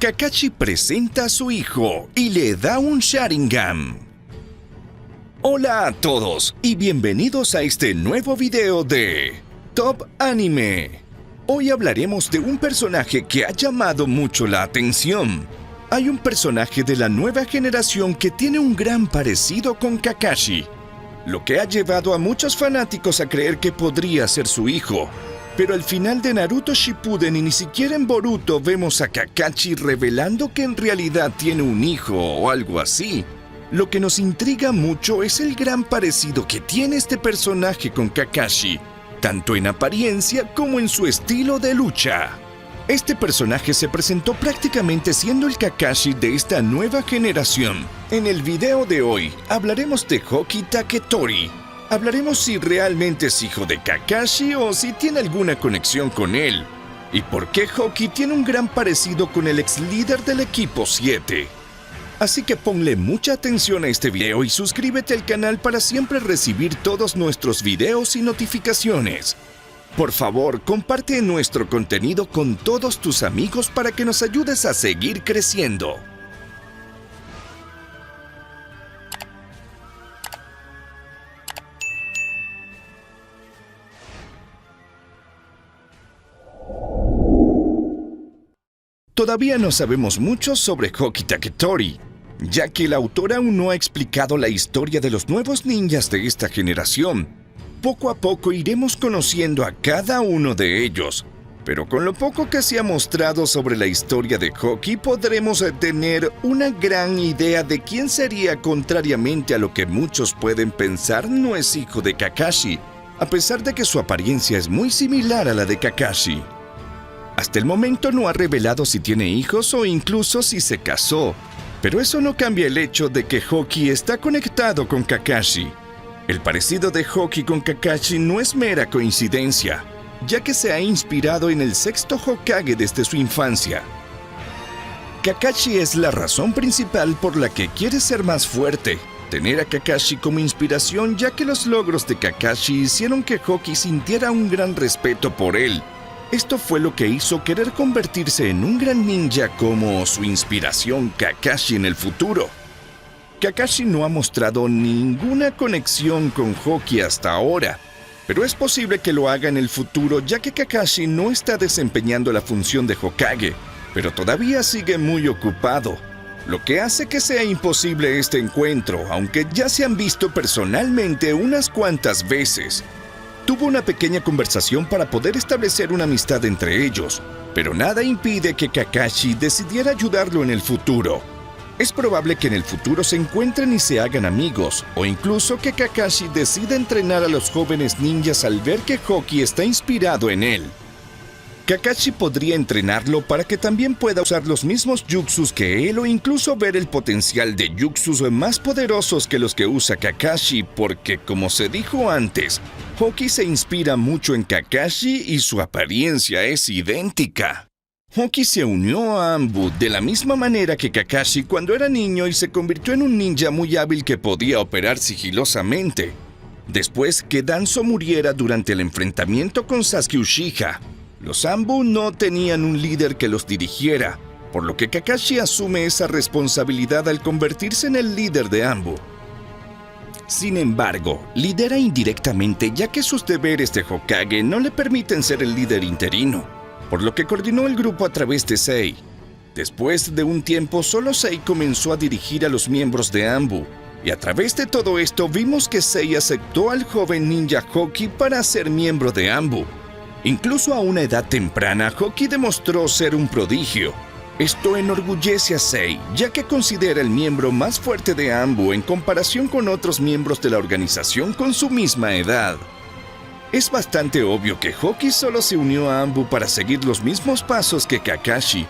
Kakashi presenta a su hijo y le da un Sharingan. Hola a todos y bienvenidos a este nuevo video de Top Anime. Hoy hablaremos de un personaje que ha llamado mucho la atención. Hay un personaje de la nueva generación que tiene un gran parecido con Kakashi, lo que ha llevado a muchos fanáticos a creer que podría ser su hijo. Pero al final de Naruto Shippuden y ni siquiera en Boruto vemos a Kakashi revelando que en realidad tiene un hijo o algo así. Lo que nos intriga mucho es el gran parecido que tiene este personaje con Kakashi, tanto en apariencia como en su estilo de lucha. Este personaje se presentó prácticamente siendo el Kakashi de esta nueva generación. En el video de hoy hablaremos de Hoki Taketori. Hablaremos si realmente es hijo de Kakashi o si tiene alguna conexión con él. Y por qué Hoki tiene un gran parecido con el ex líder del equipo 7. Así que ponle mucha atención a este video y suscríbete al canal para siempre recibir todos nuestros videos y notificaciones. Por favor, comparte nuestro contenido con todos tus amigos para que nos ayudes a seguir creciendo. Todavía no sabemos mucho sobre Hoki Taketori, ya que el autor aún no ha explicado la historia de los nuevos ninjas de esta generación. Poco a poco iremos conociendo a cada uno de ellos, pero con lo poco que se ha mostrado sobre la historia de Hoki podremos tener una gran idea de quién sería. Contrariamente a lo que muchos pueden pensar, no es hijo de Kakashi, a pesar de que su apariencia es muy similar a la de Kakashi. Hasta el momento no ha revelado si tiene hijos o incluso si se casó, pero eso no cambia el hecho de que Hoki está conectado con Kakashi. El parecido de Hoki con Kakashi no es mera coincidencia, ya que se ha inspirado en el sexto Hokage desde su infancia. Kakashi es la razón principal por la que quiere ser más fuerte, tener a Kakashi como inspiración, ya que los logros de Kakashi hicieron que Hoki sintiera un gran respeto por él. Esto fue lo que hizo querer convertirse en un gran ninja como su inspiración Kakashi en el futuro. Kakashi no ha mostrado ninguna conexión con Hoki hasta ahora, pero es posible que lo haga en el futuro, ya que Kakashi no está desempeñando la función de Hokage, pero todavía sigue muy ocupado, lo que hace que sea imposible este encuentro, aunque ya se han visto personalmente unas cuantas veces. Tuvo una pequeña conversación para poder establecer una amistad entre ellos, pero nada impide que Kakashi decidiera ayudarlo en el futuro. Es probable que en el futuro se encuentren y se hagan amigos, o incluso que Kakashi decida entrenar a los jóvenes ninjas al ver que Hoki está inspirado en él. Kakashi podría entrenarlo para que también pueda usar los mismos jutsus que él o incluso ver el potencial de jutsus más poderosos que los que usa Kakashi, porque como se dijo antes, Hoki se inspira mucho en Kakashi y su apariencia es idéntica. Hoki se unió a Anbu de la misma manera que Kakashi cuando era niño y se convirtió en un ninja muy hábil que podía operar sigilosamente. Después que Danzo muriera durante el enfrentamiento con Sasuke Uchiha, los Anbu no tenían un líder que los dirigiera, por lo que Kakashi asume esa responsabilidad al convertirse en el líder de Anbu. Sin embargo, lidera indirectamente, ya que sus deberes de Hokage no le permiten ser el líder interino, por lo que coordinó el grupo a través de Sei. Después de un tiempo, solo Sei comenzó a dirigir a los miembros de Anbu, y a través de todo esto vimos que Sei aceptó al joven ninja Hoki para ser miembro de Anbu. Incluso a una edad temprana, Hoki demostró ser un prodigio. Esto enorgullece a Sei, ya que considera el miembro más fuerte de Anbu en comparación con otros miembros de la organización con su misma edad. Es bastante obvio que Hoki solo se unió a Anbu para seguir los mismos pasos que Kakashi,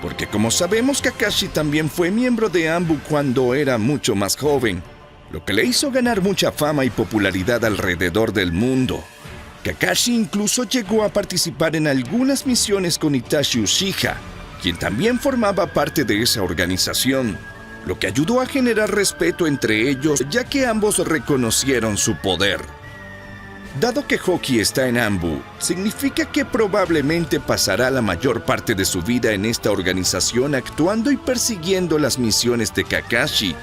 porque como sabemos Kakashi también fue miembro de Anbu cuando era mucho más joven, lo que le hizo ganar mucha fama y popularidad alrededor del mundo. Kakashi incluso llegó a participar en algunas misiones con Itachi Uchiha, quien también formaba parte de esa organización, lo que ayudó a generar respeto entre ellos, ya que ambos reconocieron su poder. Dado que Hoki está en Anbu, significa que probablemente pasará la mayor parte de su vida en esta organización actuando y persiguiendo las misiones de Kakashi.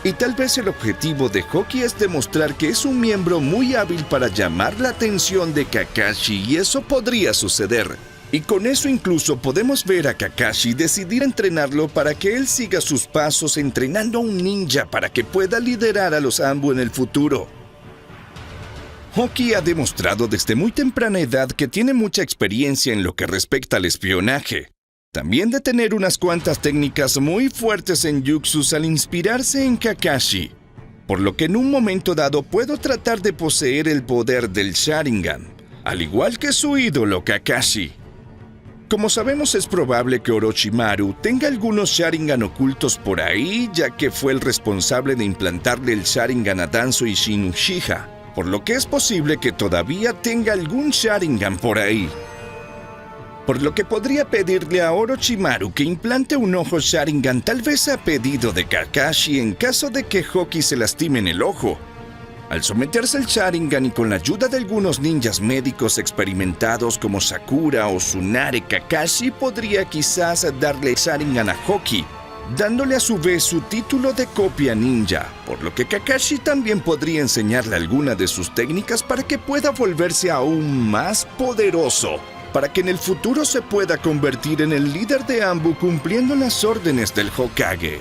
Y tal vez el objetivo de Hoki es demostrar que es un miembro muy hábil para llamar la atención de Kakashi, y eso podría suceder. Y con eso incluso podemos ver a Kakashi decidir entrenarlo para que él siga sus pasos entrenando a un ninja para que pueda liderar a los Anbu en el futuro. Hoki ha demostrado desde muy temprana edad que tiene mucha experiencia en lo que respecta al espionaje. También de tener unas cuantas técnicas muy fuertes en jutsus al inspirarse en Kakashi. Por lo que en un momento dado puedo tratar de poseer el poder del Sharingan, al igual que su ídolo Kakashi. Como sabemos, es probable que Orochimaru tenga algunos Sharingan ocultos por ahí, ya que fue el responsable de implantarle el Sharingan a Danzo y Shin Uchiha. Por lo que es posible que todavía tenga algún Sharingan por ahí. Por lo que podría pedirle a Orochimaru que implante un ojo Sharingan, tal vez a pedido de Kakashi en caso de que Hoki se lastime en el ojo. Al someterse al Sharingan y con la ayuda de algunos ninjas médicos experimentados como Sakura o Tsunade, Kakashi podría quizás darle Sharingan a Hoki, dándole a su vez su título de copia ninja, por lo que Kakashi también podría enseñarle alguna de sus técnicas para que pueda volverse aún más poderoso, para que en el futuro se pueda convertir en el líder de Anbu cumpliendo las órdenes del Hokage.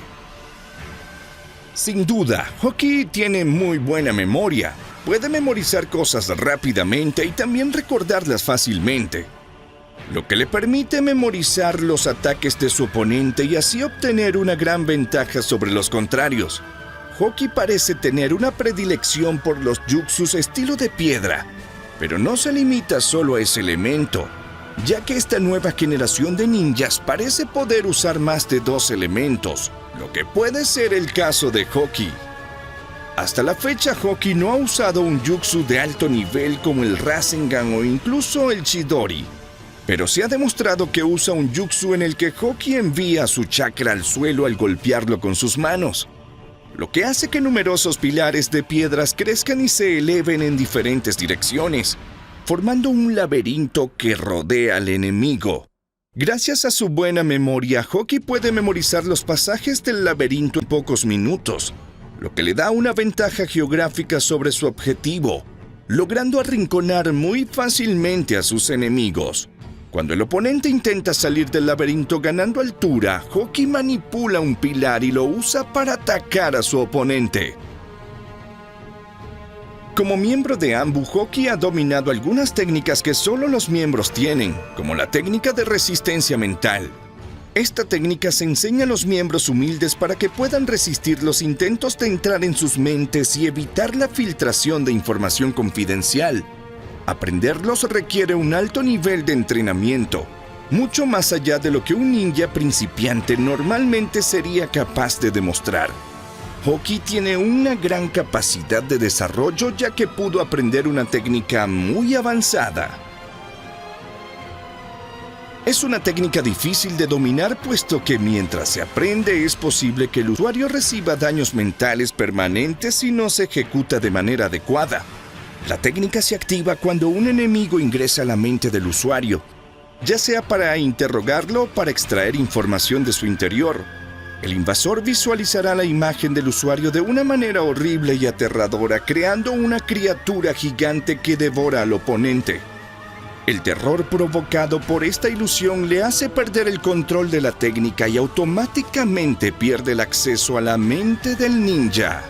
Sin duda, Hoki tiene muy buena memoria, puede memorizar cosas rápidamente y también recordarlas fácilmente, lo que le permite memorizar los ataques de su oponente y así obtener una gran ventaja sobre los contrarios. Hoki parece tener una predilección por los jutsus estilo de piedra, pero no se limita solo a ese elemento, ya que esta nueva generación de ninjas parece poder usar más de 2 elementos, lo que puede ser el caso de Hoki. Hasta la fecha, Hoki no ha usado un jutsu de alto nivel como el Rasengan o incluso el Chidori, pero se ha demostrado que usa un jutsu en el que Hoki envía su chakra al suelo al golpearlo con sus manos, lo que hace que numerosos pilares de piedras crezcan y se eleven en diferentes direcciones, formando un laberinto que rodea al enemigo. Gracias a su buena memoria, Hoki puede memorizar los pasajes del laberinto en pocos minutos, lo que le da una ventaja geográfica sobre su objetivo, logrando arrinconar muy fácilmente a sus enemigos. Cuando el oponente intenta salir del laberinto ganando altura, Hoki manipula un pilar y lo usa para atacar a su oponente. Como miembro de Anbu, Hoki ha dominado algunas técnicas que solo los miembros tienen, como la técnica de resistencia mental. Esta técnica se enseña a los miembros humildes para que puedan resistir los intentos de entrar en sus mentes y evitar la filtración de información confidencial. Aprenderlos requiere un alto nivel de entrenamiento, mucho más allá de lo que un ninja principiante normalmente sería capaz de demostrar. Hoki tiene una gran capacidad de desarrollo ya que pudo aprender una técnica muy avanzada. Es una técnica difícil de dominar puesto que mientras se aprende es posible que el usuario reciba daños mentales permanentes si no se ejecuta de manera adecuada. La técnica se activa cuando un enemigo ingresa a la mente del usuario, ya sea para interrogarlo o para extraer información de su interior. El invasor visualizará la imagen del usuario de una manera horrible y aterradora, creando una criatura gigante que devora al oponente. El terror provocado por esta ilusión le hace perder el control de la técnica y automáticamente pierde el acceso a la mente del ninja.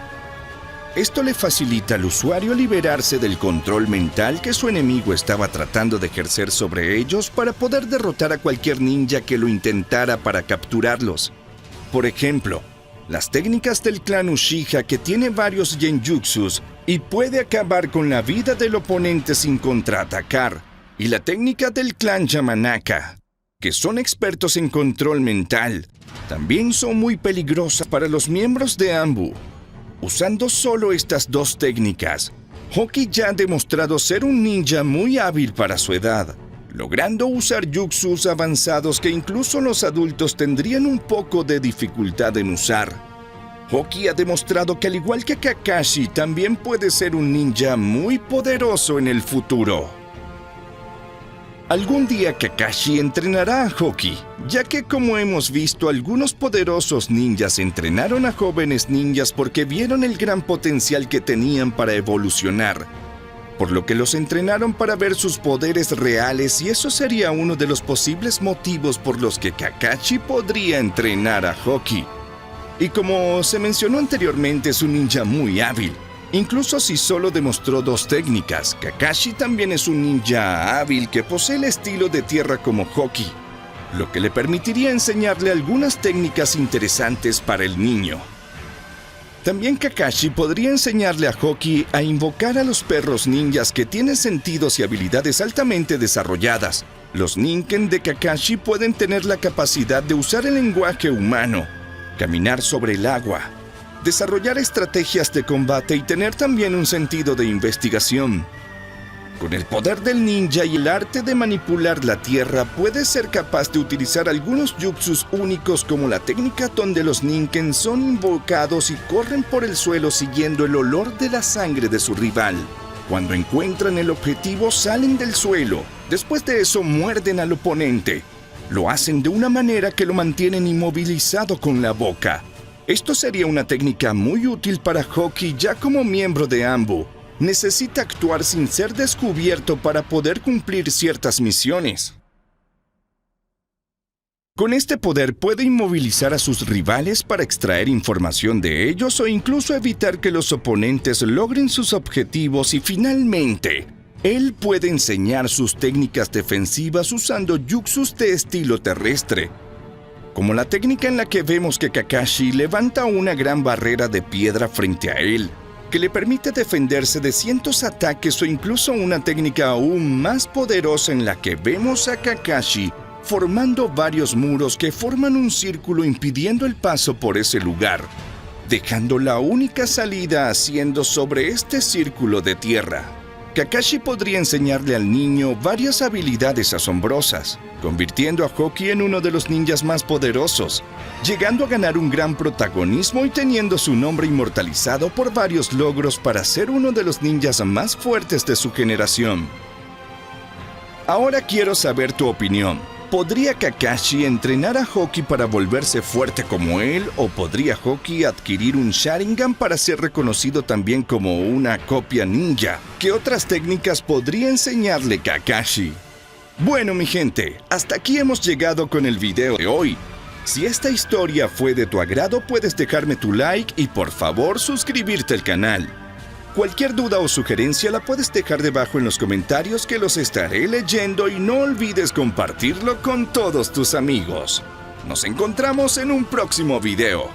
Esto le facilita al usuario liberarse del control mental que su enemigo estaba tratando de ejercer sobre ellos para poder derrotar a cualquier ninja que lo intentara para capturarlos. Por ejemplo, las técnicas del clan Uchiha, que tiene varios genjutsus y puede acabar con la vida del oponente sin contraatacar, y la técnica del clan Yamanaka, que son expertos en control mental, también son muy peligrosas para los miembros de Anbu. Usando solo estas 2 técnicas, Hoki ya ha demostrado ser un ninja muy hábil para su edad, logrando usar jutsus avanzados que incluso los adultos tendrían un poco de dificultad en usar. Hoki ha demostrado que al igual que Kakashi, también puede ser un ninja muy poderoso en el futuro. Algún día Kakashi entrenará a Hoki, ya que como hemos visto, algunos poderosos ninjas entrenaron a jóvenes ninjas porque vieron el gran potencial que tenían para evolucionar, por lo que los entrenaron para ver sus poderes reales, y eso sería uno de los posibles motivos por los que Kakashi podría entrenar a Hoki. Y como se mencionó anteriormente, es un ninja muy hábil. Incluso si solo demostró 2 técnicas, Kakashi también es un ninja hábil que posee el estilo de tierra como Hoki, lo que le permitiría enseñarle algunas técnicas interesantes para el niño. También Kakashi podría enseñarle a Hoki a invocar a los perros ninjas que tienen sentidos y habilidades altamente desarrolladas. Los Ninken de Kakashi pueden tener la capacidad de usar el lenguaje humano, caminar sobre el agua, desarrollar estrategias de combate y tener también un sentido de investigación. Con el poder del ninja y el arte de manipular la tierra, puede ser capaz de utilizar algunos jutsus únicos como la técnica donde los Ninken son invocados y corren por el suelo siguiendo el olor de la sangre de su rival. Cuando encuentran el objetivo, salen del suelo. Después de eso, muerden al oponente. Lo hacen de una manera que lo mantienen inmovilizado con la boca. Esto sería una técnica muy útil para Hoki, ya como miembro de Anbu. Necesita actuar sin ser descubierto para poder cumplir ciertas misiones. Con este poder puede inmovilizar a sus rivales para extraer información de ellos o incluso evitar que los oponentes logren sus objetivos, y finalmente, él puede enseñar sus técnicas defensivas usando jutsus de estilo terrestre, como la técnica en la que vemos que Kakashi levanta una gran barrera de piedra frente a él, que le permite defenderse de cientos ataques, o incluso una técnica aún más poderosa en la que vemos a Kakashi formando varios muros que forman un círculo impidiendo el paso por ese lugar, dejando la única salida haciendo sobre este círculo de tierra. Kakashi podría enseñarle al niño varias habilidades asombrosas, convirtiendo a Hoki en uno de los ninjas más poderosos, llegando a ganar un gran protagonismo y teniendo su nombre inmortalizado por varios logros para ser uno de los ninjas más fuertes de su generación. Ahora quiero saber tu opinión. ¿Podría Kakashi entrenar a Hoki para volverse fuerte como él, o podría Hoki adquirir un Sharingan para ser reconocido también como una copia ninja? ¿Qué otras técnicas podría enseñarle Kakashi? Bueno, mi gente, hasta aquí hemos llegado con el video de hoy. Si esta historia fue de tu agrado, puedes dejarme tu like y por favor suscribirte al canal. Cualquier duda o sugerencia la puedes dejar debajo en los comentarios, que los estaré leyendo, y no olvides compartirlo con todos tus amigos. Nos encontramos en un próximo video.